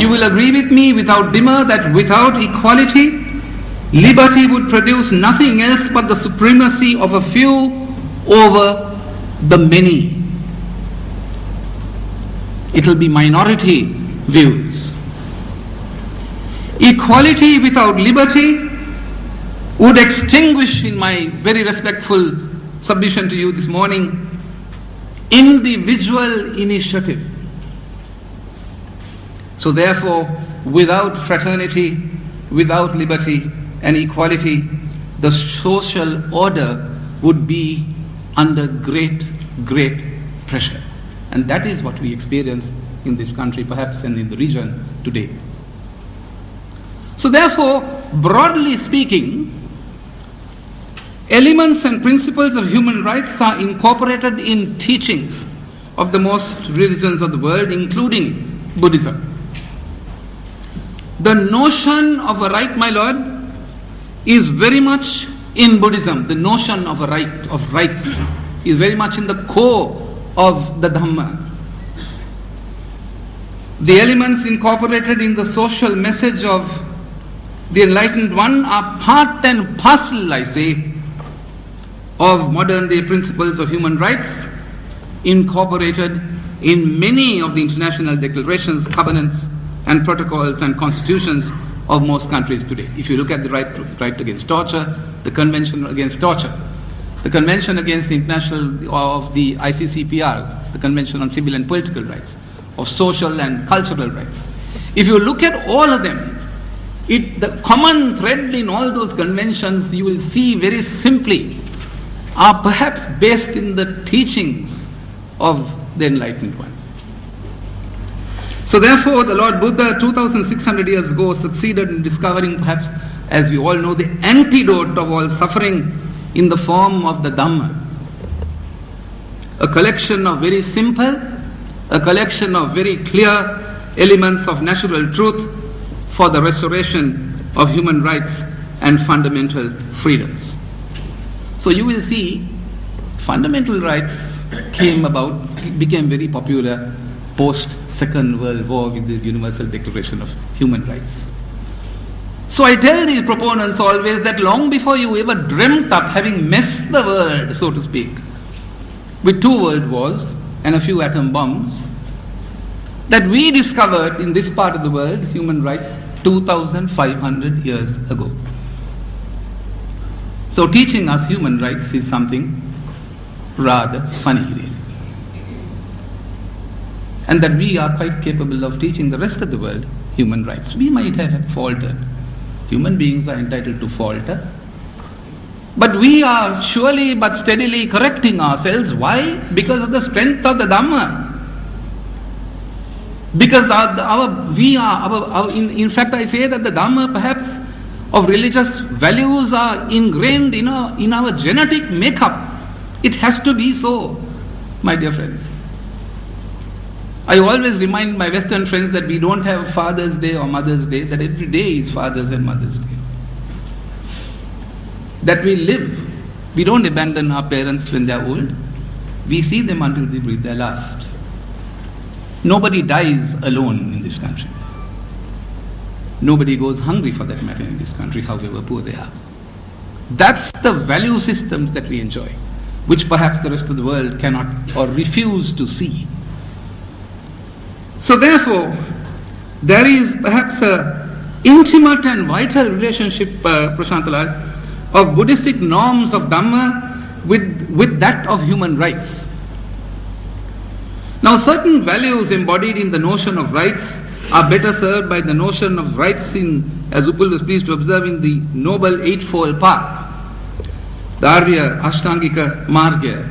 You will agree with me without demur that without equality, liberty would produce nothing else but the supremacy of a few over the many. It will be minority views. Equality without liberty would extinguish, in my very respectful submission to you this morning, individual initiative. So therefore, without fraternity, without liberty and equality, the social order would be under great, great pressure. And that is what we experience in this country, perhaps, and in the region today. So therefore, broadly speaking, elements and principles of human rights are incorporated in teachings of the most religions of the world, including Buddhism. The notion of a right, my lord, is very much in Buddhism. The notion of a right, of rights, is very much in the core of the Dhamma. The elements incorporated in the social message of the Enlightened One are part and parcel, I say, of modern day principles of human rights, incorporated in many of the international declarations, covenants, and protocols and constitutions of most countries today. If you look at the right against torture, the Convention against Torture, the Convention against the International of the ICCPR, the Convention on Civil and Political Rights, of Social and Cultural Rights. If you look at all of them, the common thread in all those conventions, you will see very simply, are perhaps based in the teachings of the Enlightened One. So therefore, the Lord Buddha 2600 years ago succeeded in discovering, perhaps, as we all know, the antidote of all suffering in the form of the Dhamma. A collection of very simple, a collection of very clear elements of natural truth for the restoration of human rights and fundamental freedoms. So you will see, fundamental rights became very popular post Second World War with the Universal Declaration of Human Rights. So I tell these proponents always that long before you ever dreamt up having messed the world, so to speak, with 2 world wars and a few atom bombs, that we discovered in this part of the world human rights 2,500 years ago. So teaching us human rights is something rather funny, really. And that we are quite capable of teaching the rest of the world human rights. We might have faltered. Human beings are entitled to falter. But we are surely but steadily correcting ourselves. Why? Because of the strength of the Dhamma. Because in fact I say that the Dhamma perhaps of religious values are ingrained in our genetic makeup. It has to be so, my dear friends. I always remind my Western friends that we don't have Father's Day or Mother's Day, that every day is Father's and Mother's Day. That we live, we don't abandon our parents when they are old. We see them until they breathe their last. Nobody dies alone in this country. Nobody goes hungry for that matter in this country, however poor they are. That's the value systems that we enjoy, which perhaps the rest of the world cannot or refuse to see. So therefore, there is perhaps an intimate and vital relationship, Prashanthalal, of Buddhistic norms of Dhamma with that of human rights. Now certain values embodied in the notion of rights are better served by the notion of rights as Upul was pleased to observe, in the Noble Eightfold Path, the Arya Ashtangika Marga,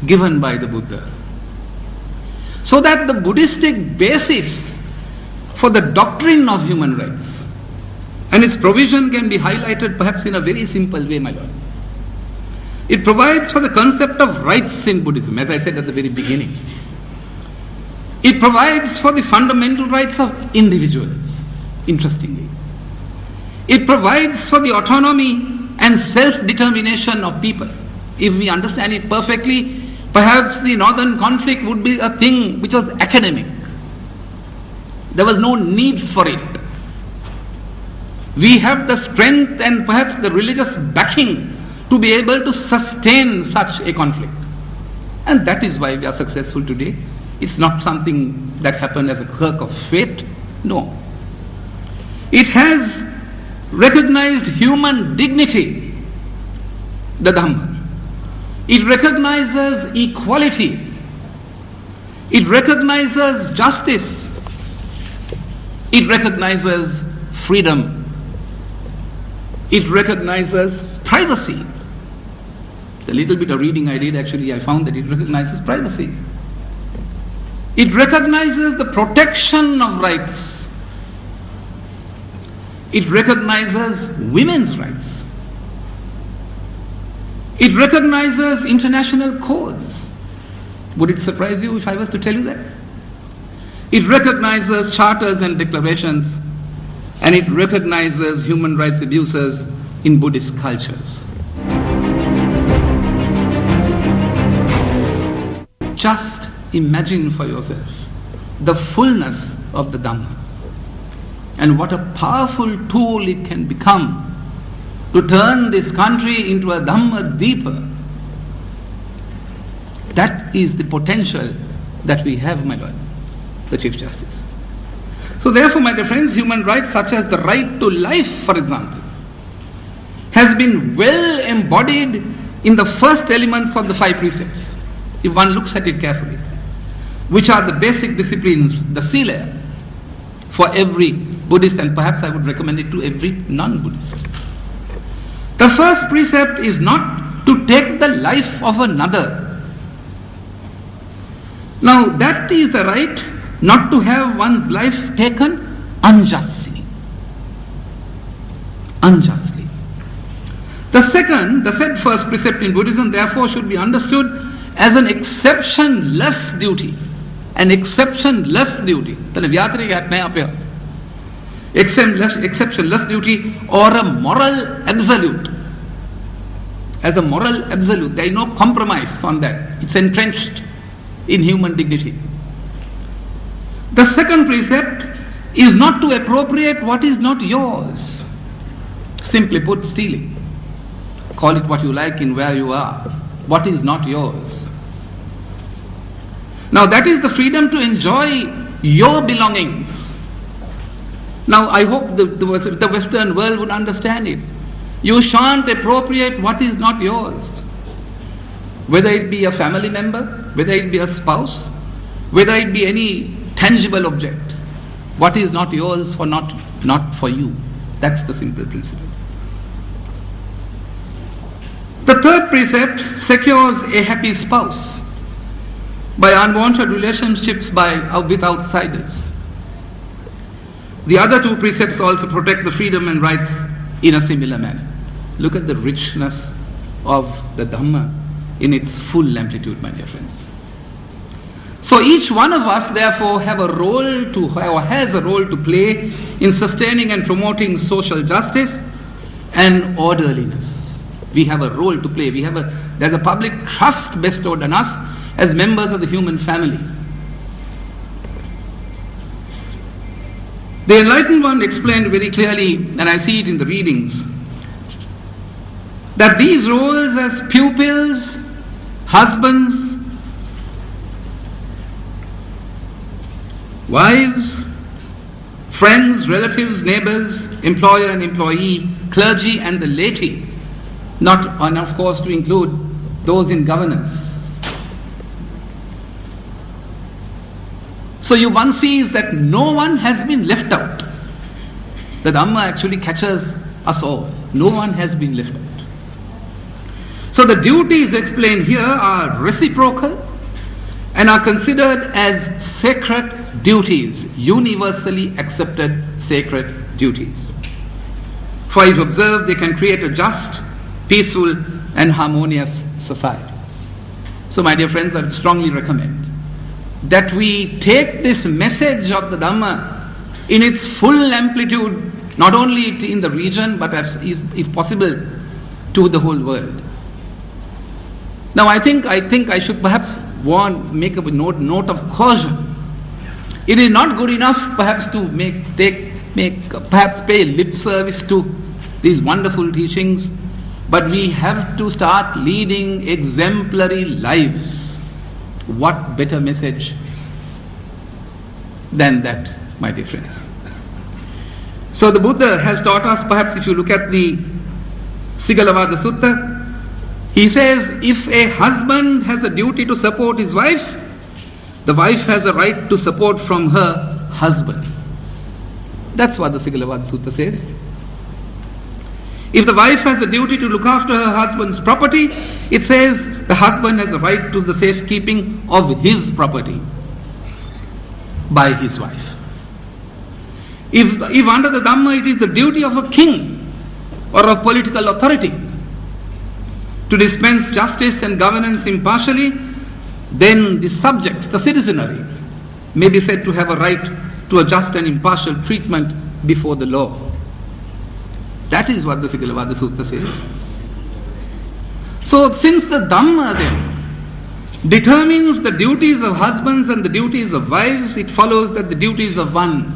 given by the Buddha. So that the Buddhistic basis for the doctrine of human rights and its provision can be highlighted perhaps in a very simple way, my lord. It provides for the concept of rights in Buddhism, as I said at the very beginning. It provides for the fundamental rights of individuals, interestingly. It provides for the autonomy and self-determination of people. If we understand it perfectly, perhaps the northern conflict would be a thing which was academic. There was no need for it. We have the strength and perhaps the religious backing to be able to sustain such a conflict. And that is why we are successful today. It's not something that happened as a quirk of fate. No. It has recognized human dignity, the Dhamma. It recognizes equality. It recognizes justice. It recognizes freedom. It recognizes privacy. The little bit of reading I did, actually, I found that it recognizes privacy. It recognizes the protection of rights. It recognizes women's rights. It recognizes international codes. Would it surprise you if I was to tell you that? It recognizes charters and declarations, and it recognizes human rights abuses in Buddhist cultures. Just imagine for yourself the fullness of the Dhamma and what a powerful tool it can become to turn this country into a Dhamma Deepa. That is the potential that we have, my Lord, the Chief Justice. So therefore, my dear friends, human rights such as the right to life, for example, has been well embodied in the first elements of the 5 precepts, if one looks at it carefully, which are the basic disciplines, the Sila, for every Buddhist, and perhaps I would recommend it to every non-Buddhist. The first precept is not to take the life of another. Now that is a right not to have one's life taken unjustly. Unjustly. The said first precept in Buddhism therefore should be understood as an exceptionless duty. An exceptionless duty. Exceptionless duty or a moral absolute. As a moral absolute, there is no compromise on that. It's entrenched in human dignity. The second precept is not to appropriate what is not yours. Simply put, stealing. Call it what you like in where you are. What is not yours. Now that is the freedom to enjoy your belongings. Now I hope the Western world would understand it. You shan't appropriate what is not yours. Whether it be a family member, whether it be a spouse, whether it be any tangible object. What is not yours for not for you. That's the simple principle. The third precept secures a happy spouse by unwanted relationships with outsiders. The other 2 precepts also protect the freedom and rights in a similar manner. Look at the richness of the Dhamma in its full amplitude, my dear friends. So each one of us therefore has a role to play in sustaining and promoting social justice and orderliness. We have a role to play. There's a public trust bestowed on us as members of the human family. The Enlightened One explained very clearly, and I see it in the readings, that these roles as pupils, husbands, wives, friends, relatives, neighbors, employer and employee, clergy and the laity, and of course to include those in governance. So one sees that no one has been left out. The Dhamma actually catches us all. No one has been left out. So the duties explained here are reciprocal and are considered as sacred duties, universally accepted sacred duties. For if observed, they can create a just, peaceful and harmonious society. So my dear friends, I would strongly recommend that we take this message of the Dhamma in its full amplitude, not only in the region, but if possible, to the whole world. Now I think I should perhaps make a note of caution It is not good enough perhaps to perhaps pay lip service to these wonderful teachings, but we have to start leading exemplary lives. What better message than that, my dear friends? So the Buddha has taught us, perhaps if you look at the Sigalavada Sutta, he says, if a husband has a duty to support his wife, the wife has a right to support from her husband. That's what the Sigalavada Sutta says. If the wife has a duty to look after her husband's property, it says the husband has a right to the safekeeping of his property by his wife. If under the Dhamma it is the duty of a king or of political authority to dispense justice and governance impartially, then the subjects, the citizenry, may be said to have a right to a just and impartial treatment before the law. That is what the Sigalavada Sutta says. So since the Dhamma then determines the duties of husbands and the duties of wives, it follows that the duties of one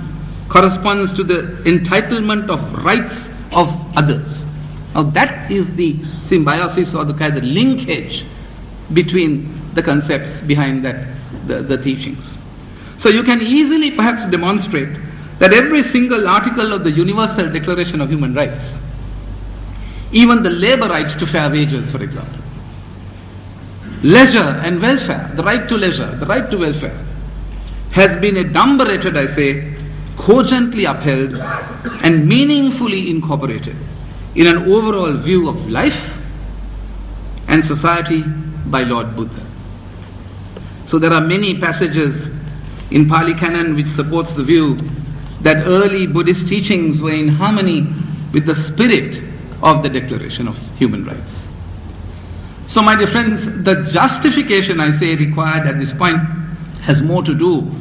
corresponds to the entitlement of rights of others. Now that is the symbiosis or the kind of linkage between the concepts behind that, the teachings. So you can easily perhaps demonstrate that every single article of the Universal Declaration of Human Rights, even the labor rights to fair wages, for example, leisure and welfare, the right to leisure, the right to welfare, has been adumbrated, I say, cogently upheld and meaningfully incorporated in an overall view of life and society by Lord Buddha. So there are many passages in Pali Canon which supports the view that early Buddhist teachings were in harmony with the spirit of the Declaration of Human Rights. So my dear friends, the justification, I say, required at this point has more to do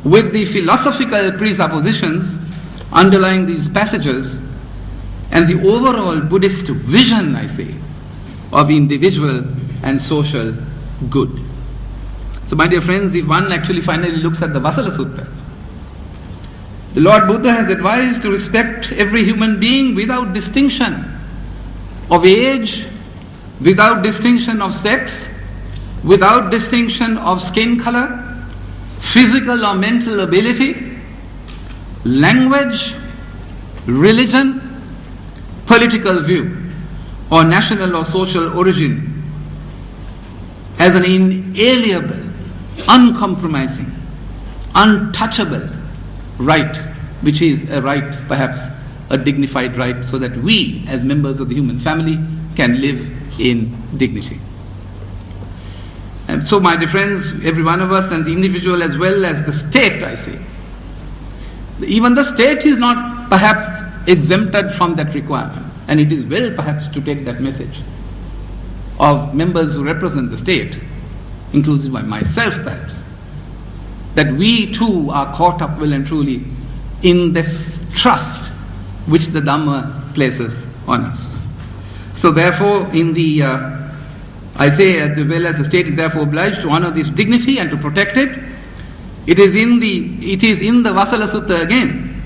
with the philosophical presuppositions underlying these passages and the overall Buddhist vision, I say, of individual and social good. So my dear friends, if one actually finally looks at the Vasala Sutta, the Lord Buddha has advised to respect every human being without distinction of age, without distinction of sex, without distinction of skin color, physical or mental ability, language, religion, political view, or national or social origin, as an inalienable, uncompromising, untouchable right, which is a right, perhaps a dignified right, so that we, as members of the human family, can live in dignity. And so, my dear friends, every one of us, and the individual as well as the state, I say, even the state is not perhaps exempted from that requirement, and it is well perhaps to take that message of members who represent the state, inclusive by myself perhaps, that we too are caught up well and truly in this trust which the Dhamma places on us. So therefore, in the, I say as well as the state is therefore obliged to honor this dignity and to protect it, it is in the Vasala Sutta again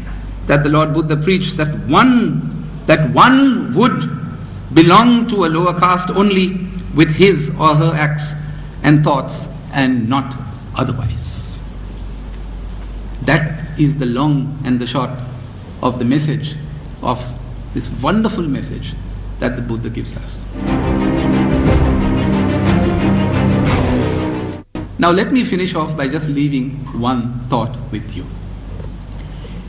that the Lord Buddha preached that one would belong to a lower caste only with his or her acts and thoughts and not otherwise. That is the long and the short of the message of this wonderful message that the Buddha gives us. Now let me finish off by just leaving one thought with you.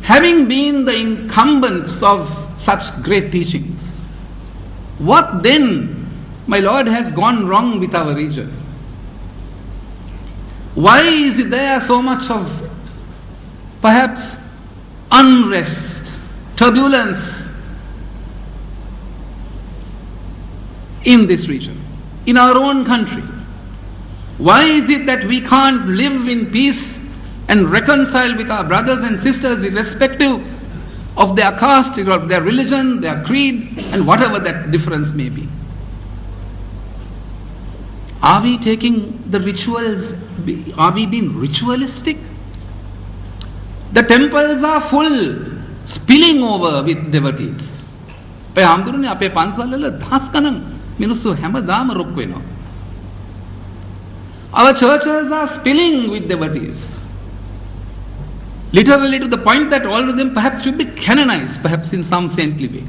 Having been the incumbents of such great teachings, what then, my Lord, has gone wrong with our region? Why is there so much of perhaps unrest, turbulence in this region, in our own country? Why is it that we can't live in peace and reconcile with our brothers and sisters irrespective of their caste, of their religion, their creed, and whatever that difference may be? Are we taking the rituals, are we being ritualistic? The temples are full, spilling over with devotees. අපේ පන්සල්වල දහස් ගණන් මිනිස්සු හැමදාම රොක් වෙනවා. Our churches are spilling with devotees. Literally to the point that all of them perhaps should be canonized, perhaps in some saintly way.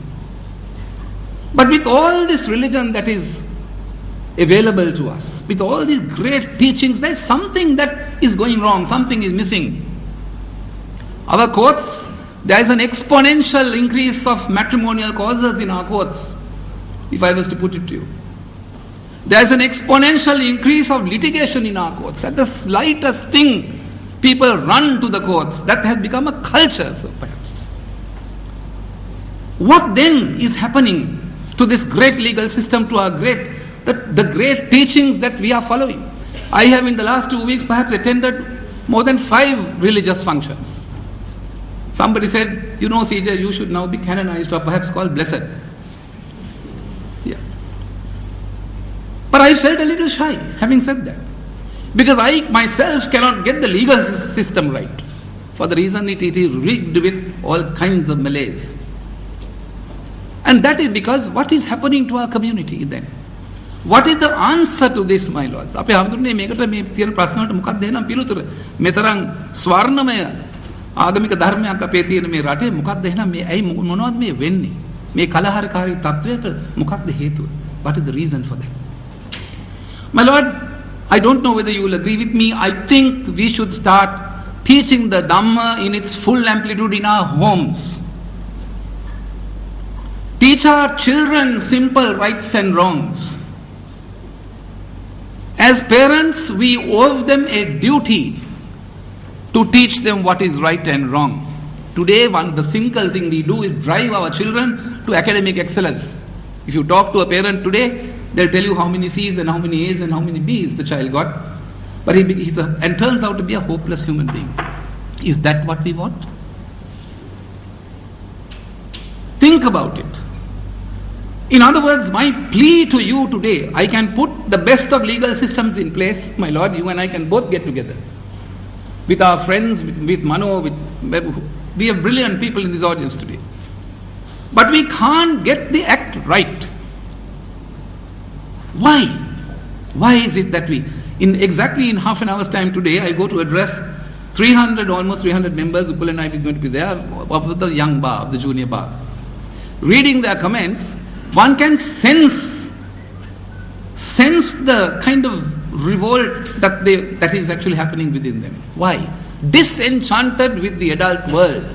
But with all this religion that is available to us, with all these great teachings, there is something that is going wrong, something is missing. Our courts, there is an exponential increase of matrimonial causes in our courts, if I was to put it to you. There is an exponential increase of litigation in our courts. At the slightest thing, people run to the courts. That has become a culture, so perhaps. What then is happening to this great legal system, to our the great teachings that we are following? I have in the last 2 weeks perhaps attended more than 5 religious functions. Somebody said, you know, CJ, you should now be canonized or perhaps called blessed. Yeah. But I felt a little shy having said that. Because I myself cannot get the legal system right. For the reason it is rigged with all kinds of malaise. And that is because what is happening to our community then? What is the answer to this, my lords? අපේ හඳුන්නේ මේකට මේ තියෙන ප්‍රශ්නවලට මොකක්ද එහෙනම් පිළිතුර? මෙතරම් ස්වර්ණමය ආගමික ධර්මයක් අපේ තියෙන මේ රටේ මොකක්ද එහෙනම් මේ ඇයි මොනවද මේ වෙන්නේ? මේ කලහරකාරී තත්වයට මොකක්ද හේතුව? What is the reason for that? My lord, I don't know whether you will agree with me. I think we should start teaching the Dhamma in its full amplitude in our homes. Teach our children simple rights and wrongs. As parents, we owe them a duty to teach them what is right and wrong. Today, the single thing we do is drive our children to academic excellence. If you talk to a parent today, they'll tell you how many C's and how many A's and how many B's the child got. But and turns out to be a hopeless human being. Is that what we want? Think about it. In other words, my plea to you today, I can put the best of legal systems in place, my lord, you and I can both get together. With our friends, with Mano, we have brilliant people in this audience today. But we can't get the act right. Why? Why is it that exactly in half an hour's time today, I go to address almost 300 members, Upal and I are going to be there, of the young bar, of the junior bar. Reading their comments, one can sense the kind of revolt that is actually happening within them. Why? Disenchanted with the adult world.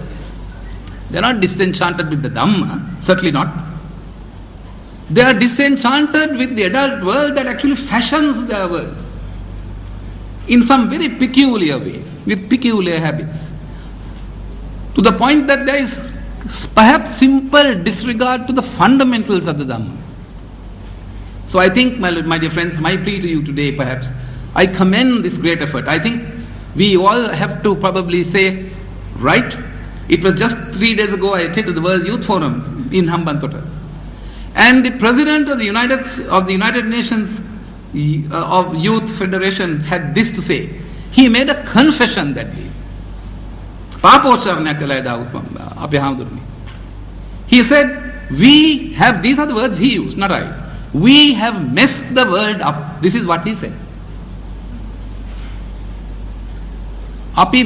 They are not disenchanted with the Dhamma, certainly not. They are disenchanted with the adult world that actually fashions their world in some very peculiar way, with peculiar habits. To the point that there is perhaps simple disregard to the fundamentals of the Dhamma. So I think, my dear friends, my plea to you today, perhaps, I commend this great effort. I think we all have to probably say, right, it was just 3 days ago I attended the World Youth Forum in Hambantota. And the president of the United Nations of Youth Federation had this to say. He made a confession that day. He said, we have, these are the words he used, not I. We have messed the world up. This is what he said. අපි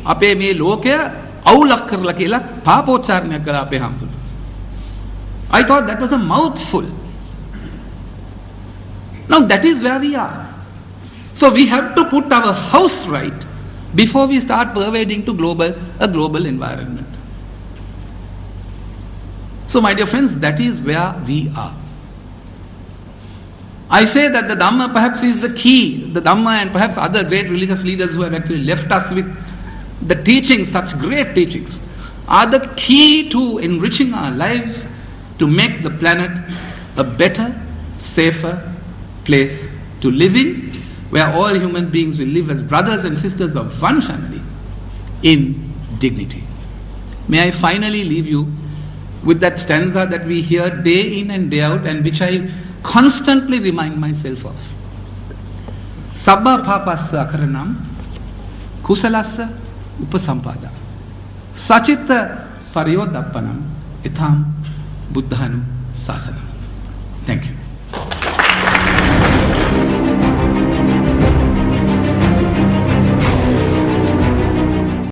අපේ මේ ලෝකය අවුලක් කරලා කියලා පාපෝච්චාරණයක් කළා අපේ හැමතුල. I thought that was a mouthful. Now that is where we are. So we have to put our house right before we start pervading to a global environment. So my dear friends, that is where we are. I say that the Dhamma perhaps is the key. The Dhamma and perhaps other great religious leaders who have actually left us with the teachings, such great teachings, are the key to enriching our lives, to make the planet a better, safer place to live in, where all human beings will live as brothers and sisters of one family in dignity. May I finally leave you with that stanza that we hear day in and day out and which I constantly remind myself of. Sabba papassa akaranam kusalassa upasampada. Sachit Parayodappanam Itham Buddhanu Sasanam.